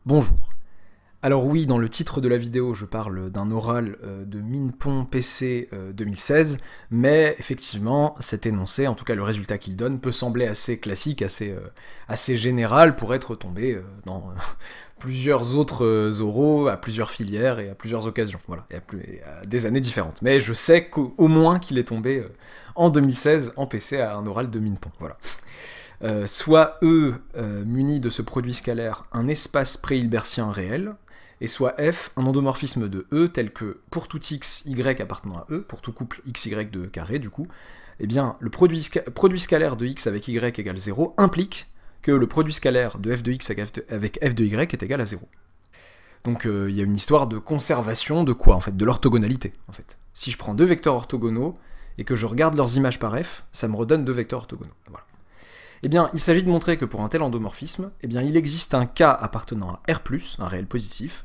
Bonjour. Alors oui, dans le titre de la vidéo, je parle d'un oral de Minpon PC 2016, mais effectivement, cet énoncé, en tout cas le résultat qu'il donne, peut sembler assez classique, assez général pour être tombé dans plusieurs autres oraux, à plusieurs filières et à plusieurs occasions, voilà, et à des années différentes. Mais je sais qu'au moins qu'il est tombé en 2016 en PC à un oral de Minpon, voilà. Soit E muni de ce produit scalaire un espace pré-hilbertien réel, et soit F un endomorphisme de E tel que pour tout x, y appartenant à E, pour tout couple x, y de E carré du coup, eh bien le produit scalaire de x avec y égale 0 implique que le produit scalaire de f de x avec f de y est égal à 0. Donc il y a une histoire de conservation de quoi en fait? De l'orthogonalité en fait. Si je prends deux vecteurs orthogonaux et que je regarde leurs images par f, ça me redonne deux vecteurs orthogonaux. Voilà. Eh bien, il s'agit de montrer que pour un tel endomorphisme, eh bien, il existe un K appartenant à R+, un réel positif,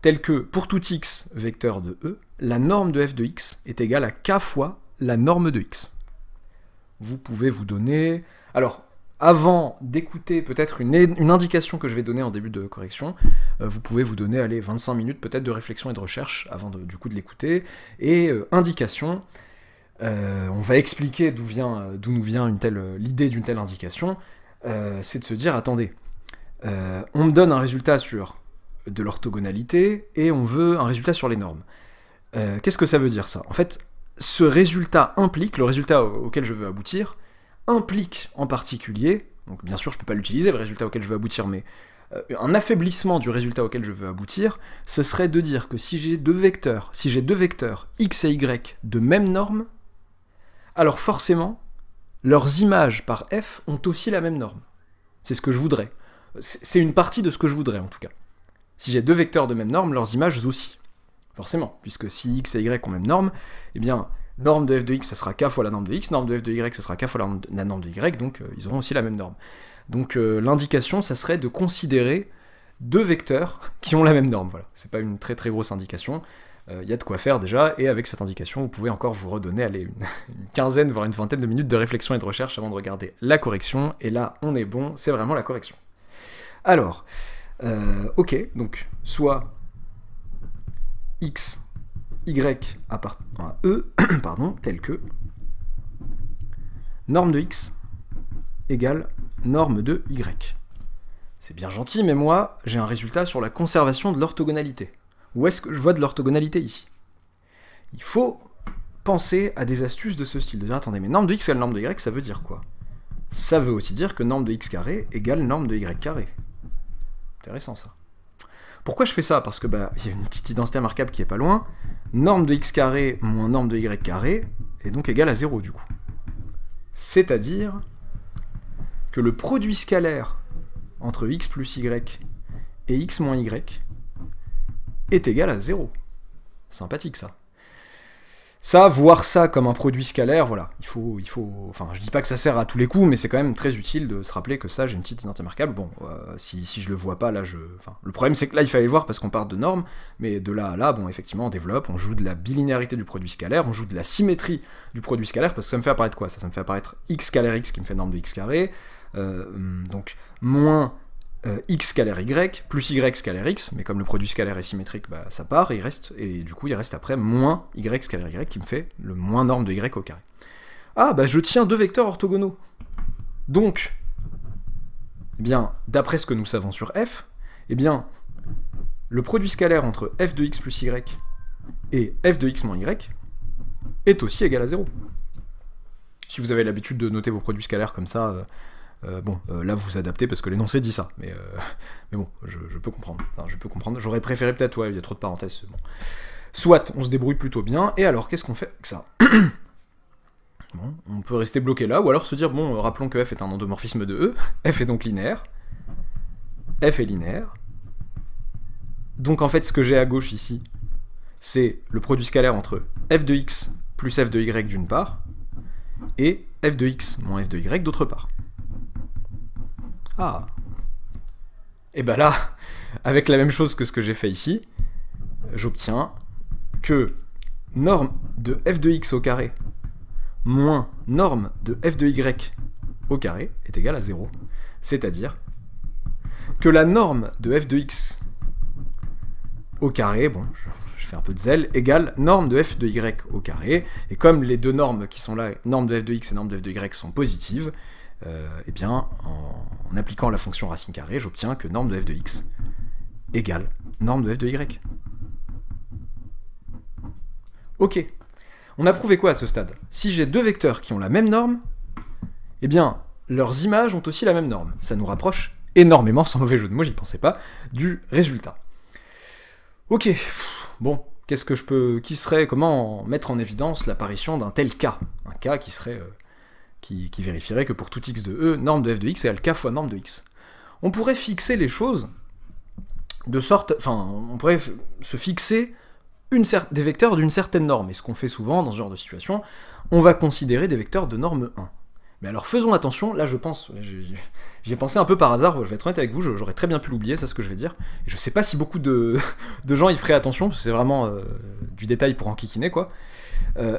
tel que, pour tout x vecteur de E, la norme de f de x est égale à K fois la norme de x. Vous pouvez vous donner... Alors, avant d'écouter peut-être une indication que je vais donner en début de correction, vous pouvez vous donner, allez, 25 minutes peut-être de réflexion et de recherche avant du coup de l'écouter, et indication... on va expliquer d'où nous vient l'idée d'une telle indication, c'est de se dire, attendez, on me donne un résultat sur de l'orthogonalité, et on veut un résultat sur les normes. Qu'est-ce que ça veut dire ça? En fait, ce résultat implique, le résultat auquel je veux aboutir, implique en particulier, donc bien sûr je ne peux pas l'utiliser, le résultat auquel je veux aboutir, mais un affaiblissement du résultat auquel je veux aboutir, ce serait de dire que si j'ai deux vecteurs x et y de même norme, alors forcément, leurs images par f ont aussi la même norme. C'est ce que je voudrais. C'est une partie de ce que je voudrais, en tout cas. Si j'ai deux vecteurs de même norme, leurs images aussi. Forcément, puisque si x et y ont même norme, eh bien, norme de f de x, ça sera k fois la norme de x, norme de f de y, ça sera k fois la norme de y, donc ils auront aussi la même norme. Donc l'indication, ça serait de considérer deux vecteurs qui ont la même norme. Voilà. C'est pas une très très grosse indication. Y a de quoi faire déjà, et avec cette indication, vous pouvez encore vous redonner allez, une quinzaine, voire une vingtaine de minutes de réflexion et de recherche avant de regarder la correction, et là, on est bon, c'est vraiment la correction. Alors, ok, donc, soit x, y appartenant à E, pardon, tel que norme de x égale norme de y. C'est bien gentil, mais moi, j'ai un résultat sur la conservation de l'orthogonalité. Où est-ce que je vois de l'orthogonalité ici? Il faut penser à des astuces de ce style, de dire attendez, mais norme de x égale norme de y, ça veut dire quoi? Ça veut aussi dire que norme de x carré égale norme de y carré. Intéressant ça. Pourquoi je fais ça? Parce que bah, y a une petite identité marquable qui est pas loin. Norme de x carré moins norme de y carré est donc égale à 0 du coup. C'est-à-dire que le produit scalaire entre x plus y et x moins y est égal à 0. Sympathique ça. Ça, voir ça comme un produit scalaire, voilà, il faut, enfin, je dis pas que ça sert à tous les coups, mais c'est quand même très utile de se rappeler que ça, j'ai une petite identité marquable. Bon, si je le vois pas, là, enfin, le problème c'est que là, il fallait le voir parce qu'on part de normes, mais de là à là, bon, effectivement, on développe, on joue de la bilinéarité du produit scalaire, on joue de la symétrie du produit scalaire, parce que ça me fait apparaître quoi? Ça me fait apparaître x scalaire x qui me fait norme de x carré, donc, moins x scalaire y, plus y scalaire x, mais comme le produit scalaire est symétrique, bah, ça part, et du coup il reste après moins y scalaire y, qui me fait le moins norme de y au carré. Ah, bah je tiens deux vecteurs orthogonaux. Donc, eh bien, d'après ce que nous savons sur f, eh bien, le produit scalaire entre f de x plus y et f de x moins y est aussi égal à 0. Si vous avez l'habitude de noter vos produits scalaires comme ça, là vous vous adaptez parce que l'énoncé dit ça, mais bon, je peux comprendre. Enfin, je peux comprendre. J'aurais préféré peut-être, ouais, il y a trop de parenthèses. Bon. Soit, on se débrouille plutôt bien, et alors qu'est-ce qu'on fait avec ça? Bon, on peut rester bloqué là, ou alors se dire, bon, rappelons que f est un endomorphisme de E, f est donc linéaire, f est linéaire, donc en fait ce que j'ai à gauche ici, c'est le produit scalaire entre f de x plus f de y d'une part, et f de x moins f de y d'autre part. Ah. Et bah là, avec la même chose que ce que j'ai fait ici, j'obtiens que norme de f de x au carré moins norme de f de y au carré est égal à 0. C'est-à-dire que la norme de f de x au carré, bon, je fais un peu de zèle, égale norme de f de y au carré, et comme les deux normes qui sont là, norme de f de x et norme de f de y sont positives, eh bien, en appliquant la fonction racine carrée, j'obtiens que norme de f de x égale norme de f de y. Ok. On a prouvé quoi à ce stade? Si j'ai deux vecteurs qui ont la même norme, eh bien, leurs images ont aussi la même norme. Ça nous rapproche énormément, sans mauvais jeu de mots, j'y pensais pas, du résultat. Ok, bon, qu'est-ce que je peux... Comment mettre en évidence l'apparition d'un tel cas? Un cas qui serait... qui vérifierait que pour tout x de E, norme de f de x égale k fois norme de x. On pourrait fixer les choses de sorte... Enfin, on pourrait se fixer des vecteurs d'une certaine norme, et ce qu'on fait souvent dans ce genre de situation, on va considérer des vecteurs de norme 1. Mais alors faisons attention, là je pense, j'y ai pensé un peu par hasard, je vais être honnête avec vous, j'aurais très bien pu l'oublier, c'est ce que je vais dire, et je sais pas si beaucoup de gens y feraient attention, parce que c'est vraiment du détail pour enquiquiner, quoi.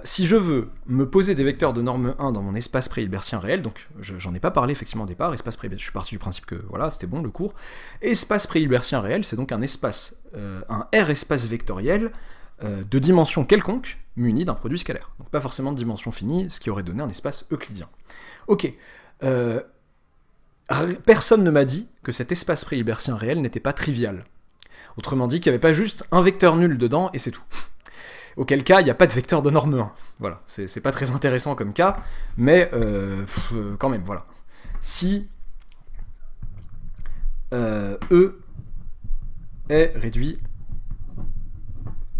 Si je veux me poser des vecteurs de norme 1 dans mon espace pré-hilbertien réel, donc j'en ai pas parlé effectivement au départ, espace pré je suis parti du principe que voilà, c'était bon le cours, espace pré-hilbertien réel, c'est donc un espace, un R espace vectoriel, de dimension quelconque, muni d'un produit scalaire. Donc pas forcément de dimension finie, ce qui aurait donné un espace euclidien. Ok, personne ne m'a dit que cet espace pré-hilbertien réel n'était pas trivial. Autrement dit, qu'il n'y avait pas juste un vecteur nul dedans, et c'est tout. Auquel cas, il n'y a pas de vecteur de norme 1. Voilà, c'est pas très intéressant comme cas, mais quand même, voilà. Si E est réduit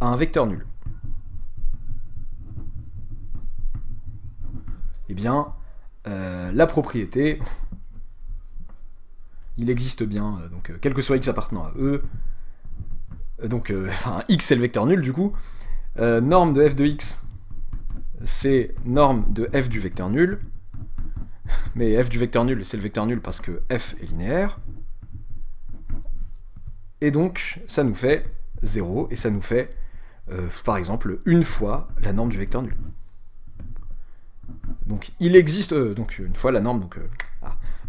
à un vecteur nul, eh bien, la propriété, il existe bien, donc quel que soit x appartenant à E, donc enfin x c'est le vecteur nul du coup, norme de f de x c'est norme de f du vecteur nul, mais f du vecteur nul c'est le vecteur nul parce que f est linéaire, et donc ça nous fait 0, et ça nous fait par exemple une fois la norme du vecteur nul. Donc il existe donc une fois la norme, donc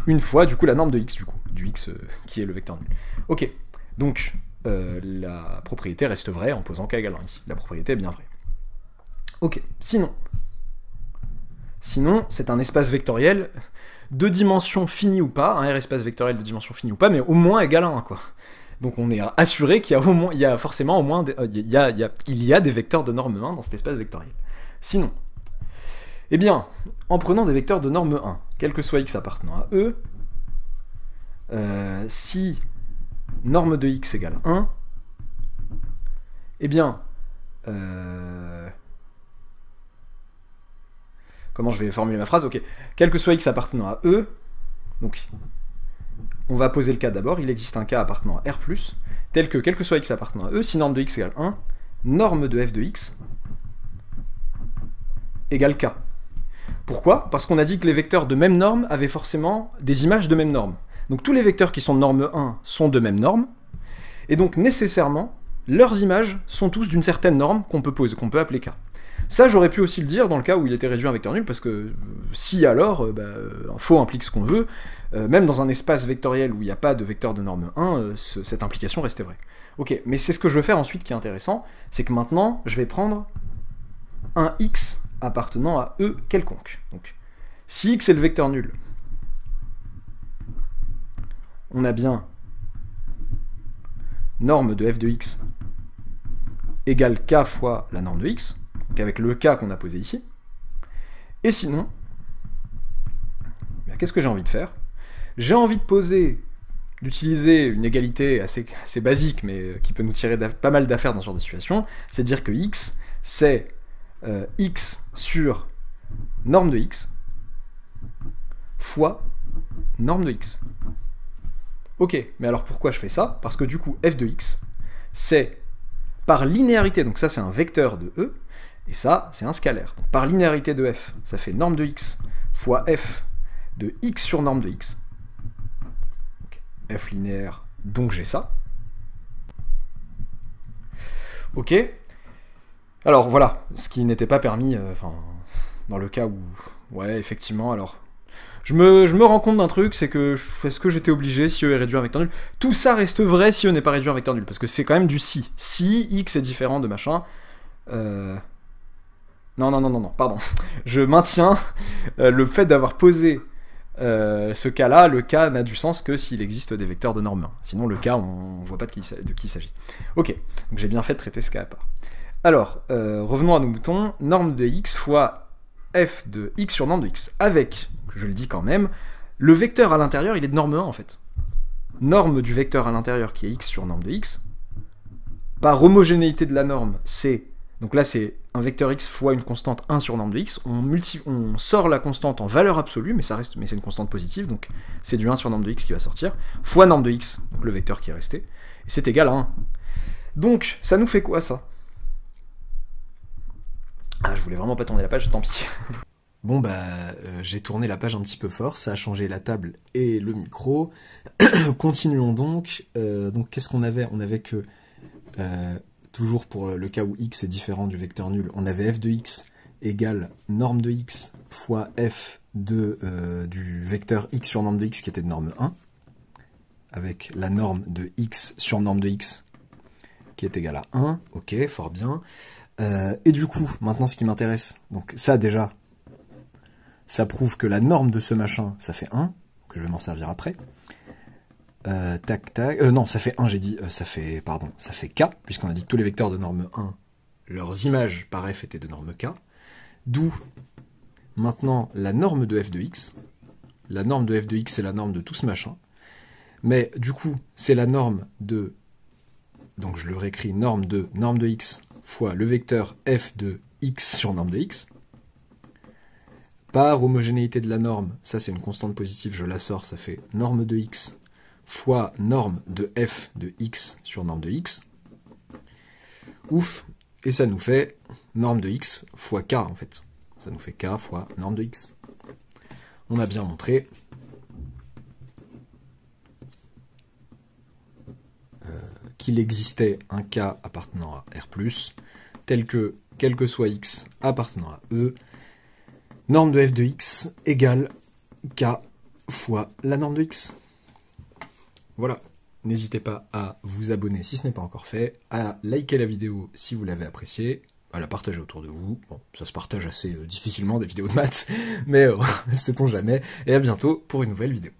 une fois du coup la norme de x du x qui est le vecteur nul. Ok, donc la propriété reste vraie en posant k égale 1 ici. La propriété est bien vraie. Ok, sinon c'est un espace vectoriel de dimension finie ou pas, un R espace vectoriel de dimension finie ou pas, mais au moins égal à 1 quoi. Donc on est assuré qu'il y a forcément au moins il y a des vecteurs de norme 1 dans cet espace vectoriel. Sinon, eh bien, en prenant des vecteurs de norme 1, quel que soit x appartenant à E, si norme de x égale 1, eh bien, comment je vais formuler ma phrase? Ok, quel que soit x appartenant à E, donc on va poser le cas d'abord, il existe un cas appartenant à R+, tel que quel que soit x appartenant à E, si norme de x égale 1, norme de f de x égale k. Pourquoi? Parce qu'on a dit que les vecteurs de même norme avaient forcément des images de même norme. Donc tous les vecteurs qui sont de norme 1 sont de même norme, et donc nécessairement, leurs images sont tous d'une certaine norme qu'on peut appeler k. Ça, j'aurais pu aussi le dire dans le cas où il était réduit à un vecteur nul, parce que si alors, un faux implique ce qu'on veut, même dans un espace vectoriel où il n'y a pas de vecteur de norme 1, cette implication restait vraie. Ok, mais c'est ce que je veux faire ensuite qui est intéressant, c'est que maintenant, je vais prendre un x appartenant à E quelconque. Donc, si x est le vecteur nul, on a bien norme de f de x égale k fois la norme de x, donc avec le k qu'on a posé ici. Et sinon, qu'est-ce que j'ai envie de faire? J'ai envie d'utiliser une égalité assez basique, mais qui peut nous tirer pas mal d'affaires dans ce genre de situation, c'est dire que x, c'est x sur norme de x fois norme de x. Ok, mais alors pourquoi je fais ça? Parce que du coup, f de x, c'est par linéarité, donc ça c'est un vecteur de E, et ça c'est un scalaire. Donc par linéarité de f, ça fait norme de x fois f de x sur norme de x. Donc, f linéaire, donc j'ai ça. Ok. Alors voilà, ce qui n'était pas permis, dans le cas où, ouais, effectivement, alors, Je me rends compte d'un truc, c'est que est-ce que j'étais obligé si E est réduit à un vecteur nul? Tout ça reste vrai si E n'est pas réduit à un vecteur nul, parce que c'est quand même du si. Si X est différent de machin... Non, pardon. Je maintiens le fait d'avoir posé ce cas-là, le cas n'a du sens que s'il existe des vecteurs de norme 1. Sinon, le cas, on voit pas de qui il s'agit. Ok, donc j'ai bien fait de traiter ce cas à part. Alors, revenons à nos moutons. Norme de x fois f de x sur norme de x. Avec, je le dis quand même, le vecteur à l'intérieur, il est de norme 1 en fait. Norme du vecteur à l'intérieur qui est x sur norme de x. Par homogénéité de la norme, c'est... Donc là, c'est un vecteur x fois une constante 1 sur norme de x. On sort la constante en valeur absolue, mais c'est une constante positive, donc c'est du 1 sur norme de x qui va sortir, fois norme de x, donc le vecteur qui est resté, et c'est égal à 1. Donc, ça nous fait quoi, ça? Ah, je voulais vraiment pas tourner la page, tant pis. Bon, bah, j'ai tourné la page un petit peu fort, ça a changé la table et le micro. Continuons donc. Donc, qu'est-ce qu'on avait? On avait que... toujours pour le cas où x est différent du vecteur nul, on avait f de x égale norme de x fois f du vecteur x sur norme de x qui était de norme 1, avec la norme de x sur norme de x qui est égale à 1, ok, fort bien. Et du coup, maintenant ce qui m'intéresse, donc ça déjà, ça prouve que la norme de ce machin, ça fait 1, que je vais m'en servir après. Non, ça fait 1, j'ai dit, ça fait K, puisqu'on a dit que tous les vecteurs de norme 1, leurs images par f étaient de norme K, d'où, maintenant, la norme de f de x. La norme de f de x, c'est la norme de tout ce machin, mais du coup, c'est la norme de, donc je le réécris, norme de x fois le vecteur f de x sur norme de x, par homogénéité de la norme, ça c'est une constante positive, je la sors, ça fait norme de x fois norme de f de x sur norme de x. Ouf. Et ça nous fait norme de x fois k, en fait. Ça nous fait k fois norme de x. On a bien montré qu'il existait un k appartenant à R+, tel que, quel que soit x appartenant à E, norme de f de x égale k fois la norme de x. Voilà, n'hésitez pas à vous abonner si ce n'est pas encore fait, à liker la vidéo si vous l'avez appréciée, à la partager autour de vous. Bon, ça se partage assez difficilement des vidéos de maths, mais sait-on jamais. Et à bientôt pour une nouvelle vidéo.